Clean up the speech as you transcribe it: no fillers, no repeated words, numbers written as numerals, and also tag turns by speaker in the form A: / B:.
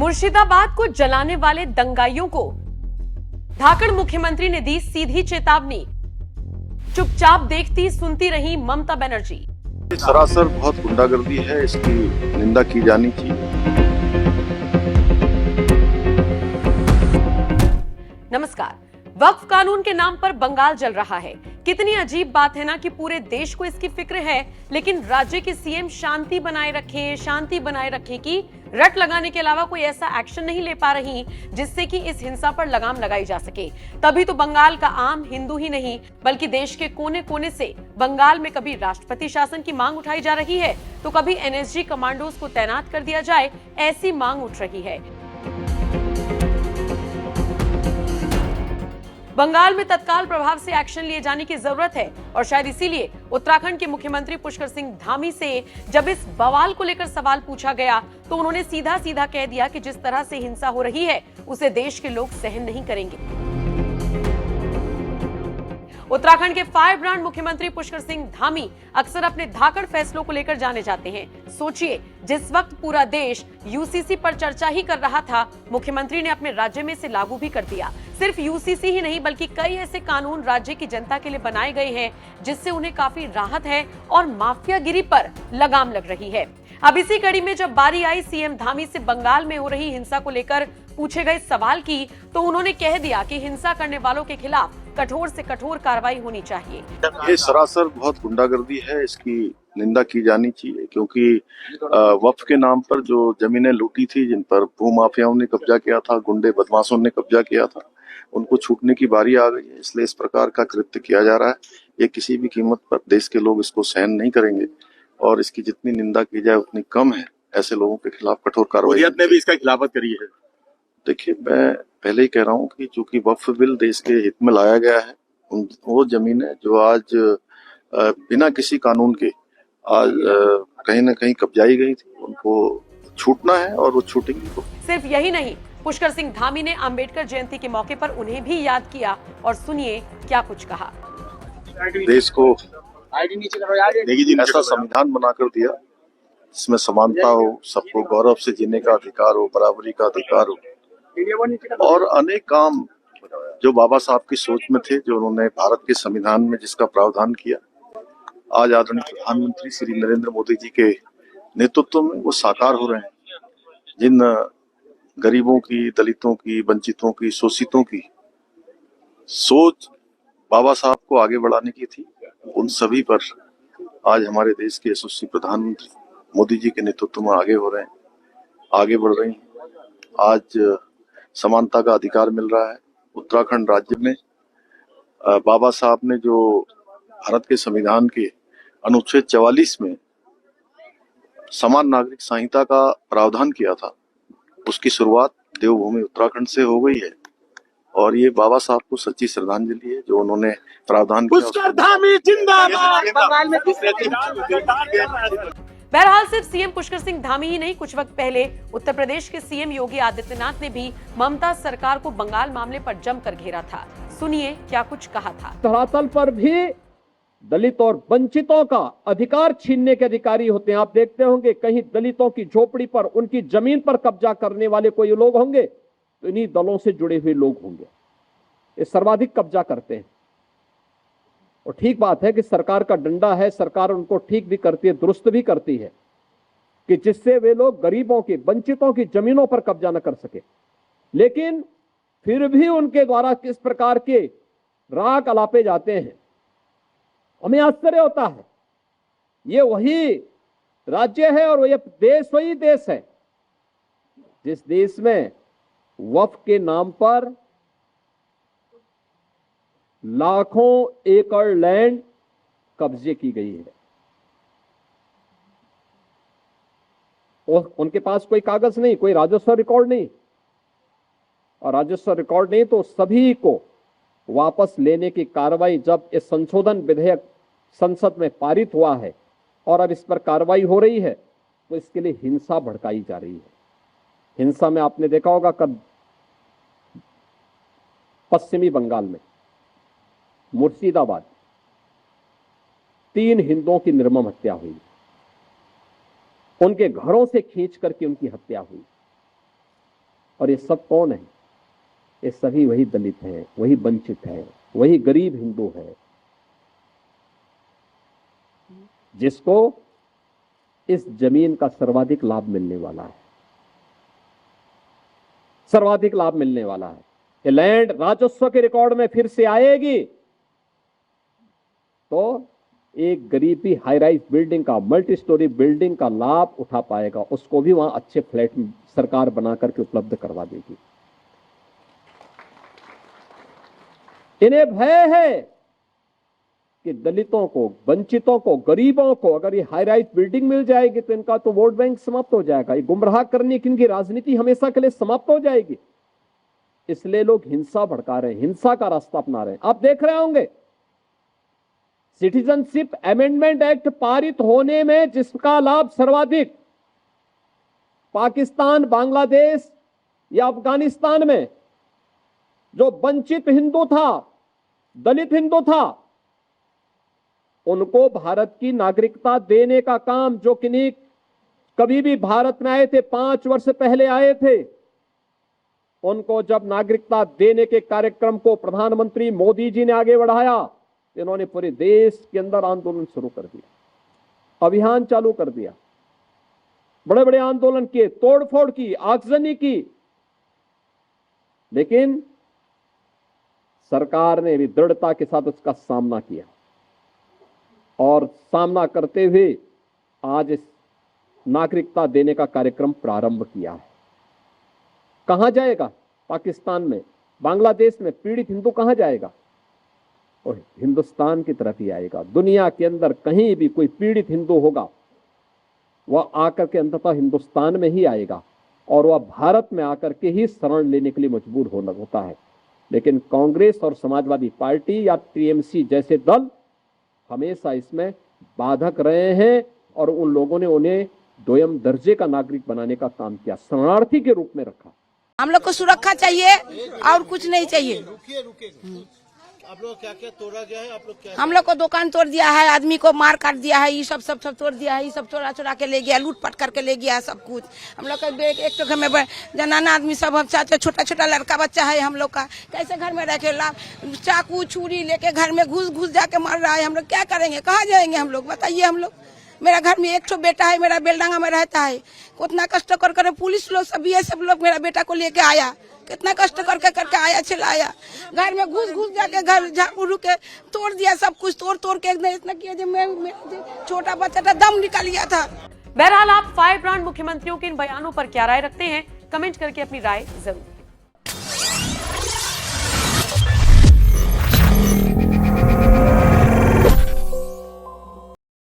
A: मुर्शिदाबाद को जलाने वाले दंगाइयों को झारखंड मुख्यमंत्री ने दी सीधी चेतावनी। चुपचाप देखती सुनती रही ममता बनर्जी।
B: सरासर बहुत गुंडागर्दी है, इसकी निंदा की जानी चाहिए।
A: नमस्कार। वक्फ कानून के नाम पर बंगाल जल रहा है। कितनी अजीब बात है ना कि पूरे देश को इसकी फिक्र है, लेकिन राज्य के सीएम शांति बनाए रखें की रट लगाने के अलावा कोई ऐसा एक्शन नहीं ले पा रही जिससे कि इस हिंसा पर लगाम लगाई जा सके। तभी तो बंगाल का आम हिंदू ही नहीं बल्कि देश के कोने कोने से बंगाल में कभी राष्ट्रपति शासन की मांग उठाई जा रही है तो कभी एनएसजी कमांडोज को तैनात कर दिया जाए, ऐसी मांग उठ रही है। बंगाल में तत्काल प्रभाव से एक्शन लिए जाने की जरूरत है और शायद इसीलिए उत्तराखंड के मुख्यमंत्री पुष्कर सिंह धामी से जब इस बवाल को लेकर सवाल पूछा गया तो उन्होंने सीधा सीधा कह दिया कि जिस तरह से हिंसा हो रही है उसे देश के लोग सहन नहीं करेंगे। उत्तराखंड के फायर ब्रांड मुख्यमंत्री पुष्कर सिंह धामी अक्सर अपने धाकड़ फैसलों को लेकर जाने जाते हैं। सोचिए, जिस वक्त पूरा देश यूसीसी पर चर्चा ही कर रहा था, मुख्यमंत्री ने अपने राज्य में से लागू भी कर दिया। सिर्फ यूसीसी ही नहीं बल्कि कई ऐसे कानून राज्य की जनता के लिए बनाए गए हैं जिससे उन्हें काफी राहत है और माफियागिरी पर लगाम लग रही है। अब इसी कड़ी में जब बारी आई सीएम धामी से बंगाल में हो रही हिंसा को लेकर पूछे गए सवाल की, तो उन्होंने कह दिया कि हिंसा करने वालों के खिलाफ कठोर से कठोर कार्रवाई होनी चाहिए।
B: ये सरासर बहुत गुंडागर्दी है, इसकी निंदा की जानी चाहिए, क्योंकि वक्फ के नाम पर जो जमीनें लूटी थी, जिन पर भूमाफियाओं ने कब्जा किया था, गुंडे बदमाशों ने कब्जा किया था, उनको छूटने की बारी आ गई है। इसलिए इस प्रकार का कृत्य किया जा रहा है। ये किसी भी कीमत पर देश के लोग इसको सहन नहीं करेंगे और इसकी जितनी निंदा की जाए उतनी कम है। ऐसे लोगों के खिलाफ कठोर कार्रवाई
C: ने भी इसका खिलाफत करी है।
B: देखिए, मैं पहले ही कह रहा हूँ कि चूंकि वक्फ बिल देश के हित में लाया गया है, वो जमीनें जो आज बिना किसी कानून के आज कहीं ना कहीं कब्जाई गई थी, उनको छूटना है और वो छूटेंगी।
A: सिर्फ यही नहीं, पुष्कर सिंह धामी ने अंबेडकर जयंती के मौके पर उन्हें भी याद किया और सुनिए क्या कुछ कहा।
B: देश को ऐसा संविधान बनाकर दिया जिसमें समानता हो, सबको गौरव से जीने का अधिकार हो, बराबरी का अधिकार हो, और अनेक काम जो बाबा साहब की सोच में थे, जो उन्होंने भारत के संविधान में जिसका प्रावधान किया, आज आदरणीय प्रधानमंत्री श्री नरेंद्र मोदी जी के नेतृत्व में वो साकार हो रहे हैं। जिन गरीबों की, दलितों की, वंचितों की, शोषितों की सोच बाबा साहब को आगे बढ़ाने की थी, उन सभी पर आज हमारे देश के यशस्वी प्रधानमंत्री मोदी जी के नेतृत्व में आगे हो रहे हैं, आगे बढ़ रहे हैं। आज समानता का अधिकार मिल रहा है। उत्तराखंड राज्य में बाबा साहब ने जो भारत के संविधान के अनुच्छेद 44 में समान नागरिक संहिता का प्रावधान किया था, उसकी शुरुआत देवभूमि उत्तराखंड से हो गई है और ये बाबा साहब को सच्ची श्रद्धांजलि है जो उन्होंने प्रावधान किया।
A: बहरहाल सिर्फ सीएम पुष्कर सिंह धामी ही नहीं, कुछ वक्त पहले उत्तर प्रदेश के सीएम योगी आदित्यनाथ ने भी ममता सरकार को बंगाल मामले पर जमकर घेरा था। सुनिए क्या कुछ कहा था।
D: धरातल पर भी दलित और वंचितों का अधिकार छीनने के अधिकारी होते हैं। आप देखते होंगे कहीं दलितों की झोपड़ी पर, उनकी जमीन पर कब्जा करने वाले कोई लोग होंगे तो इन्हीं दलों से जुड़े हुए लोग होंगे। ये सर्वाधिक कब्जा करते हैं और ठीक बात है कि सरकार का डंडा है, सरकार उनको ठीक भी करती है, दुरुस्त भी करती है कि जिससे वे लोग गरीबों की, वंचितों की जमीनों पर कब्जा न कर सके। लेकिन फिर भी उनके द्वारा किस प्रकार के राग अलापे जाते हैं, हमें आश्चर्य होता है। ये वही राज्य है और ये देश वही देश है जिस देश में वक्फ के नाम पर लाखों एकड़ लैंड कब्जे की गई है और उनके पास कोई कागज नहीं, कोई राजस्व रिकॉर्ड नहीं, और राजस्व रिकॉर्ड नहीं तो सभी को वापस लेने की कार्रवाई जब इस संशोधन विधेयक संसद में पारित हुआ है और अब इस पर कार्रवाई हो रही है तो इसके लिए हिंसा भड़काई जा रही है। हिंसा में आपने देखा होगा कब पश्चिमी बंगाल में मुर्शिदाबाद 3 हिंदुओं की निर्मम हत्या हुई, उनके घरों से खींच करके उनकी हत्या हुई। और ये सब कौन है? ये सभी वही दलित हैं, वही वंचित है, वही गरीब हिंदू है, जिसको इस जमीन का सर्वाधिक लाभ मिलने वाला है, सर्वाधिक लाभ मिलने वाला है। ये लैंड राजस्व के रिकॉर्ड में फिर से आएगी तो एक गरीब भी हाई राइज बिल्डिंग का, मल्टी स्टोरी बिल्डिंग का लाभ उठा पाएगा, उसको भी वहां अच्छे फ्लैट सरकार बना करके उपलब्ध करवा देगी। इन्हें भय है कि दलितों को, वंचितों को, गरीबों को अगर ये हाई राइज बिल्डिंग मिल जाएगी तो इनका तो वोट बैंक समाप्त हो जाएगा, ये गुमराह करने की इनकी राजनीति हमेशा के लिए समाप्त हो जाएगी। इसलिए लोग हिंसा भड़का रहे हैं, हिंसा का रास्ता अपना रहे हैं। आप देख रहे होंगे सिटीजनशिप अमेंडमेंट एक्ट पारित होने में जिसका लाभ सर्वाधिक पाकिस्तान, बांग्लादेश या अफगानिस्तान में जो वंचित हिंदू था, दलित हिंदू था, उनको भारत की नागरिकता देने का काम, जो किन्हीं कभी भी भारत में आए थे, 5 वर्ष पहले आए थे, उनको जब नागरिकता देने के कार्यक्रम को प्रधानमंत्री मोदी जी ने आगे बढ़ाया, इन्होंने पूरे देश के अंदर आंदोलन शुरू कर दिया, अभियान चालू कर दिया, बड़े बड़े आंदोलन किए, तोड़फोड़ की, आगजनी की, लेकिन सरकार ने भी दृढ़ता के साथ उसका सामना किया और सामना करते हुए आज इस नागरिकता देने का कार्यक्रम प्रारंभ किया है। कहां जाएगा? पाकिस्तान में, बांग्लादेश में पीड़ित हिंदू कहां जाएगा? और हिंदुस्तान की तरफ ही आएगा। दुनिया के अंदर कहीं भी कोई पीड़ित हिंदू होगा, वह आकर के अंततः हिंदुस्तान में ही आएगा और वह भारत में आकर के ही शरण लेने के लिए मजबूर होता है। लेकिन कांग्रेस और समाजवादी पार्टी या टीएमसी जैसे दल हमेशा इसमें बाधक रहे हैं और उन लोगों ने उन्हें दोयम दर्जे का नागरिक बनाने का काम किया, शरणार्थी के रूप में रखा।
C: हम लोग को सुरक्षा चाहिए और कुछ नहीं चाहिए।
E: आप लोग क्या क्या तोड़ा गया है? आप लोग क्या?
C: हम लोग को दुकान तोड़ दिया है, आदमी को मार काट दिया है, ये सब तोड़ दिया है, ये सब चोरा के ले गया, लूट पाट करके ले गया सब कुछ। हम लोग का एक तो घर में जनाना आदमी सब, छोटा छोटा लड़का बच्चा है हम लोग का, कैसे घर में रखे? चाकू छुरी लेके घर में घुस जाके मार रहा है। हम लोग क्या करेंगे? कहाँ जाएंगे हम लोग? बताइए। हम लोग, मेरा घर में एक ठो बेटा है, मेरा बेलडांगा में रहता है, उतना कष्ट कर पुलिस लोग सब, ये सब लोग मेरा बेटा को लेके आया, कितना कष्ट करके आया, चिल्लाया, घर में घुस जाके घर झाड़ू के तोड़ दिया, सब कुछ तोड़ के इतना किया जो मैं छोटा बच्चा था दम निकल गया था।
A: बहरहाल आप फायर ब्रांड मुख्यमंत्रियों के इन बयानों पर क्या राय रखते हैं? कमेंट करके अपनी राय जरूर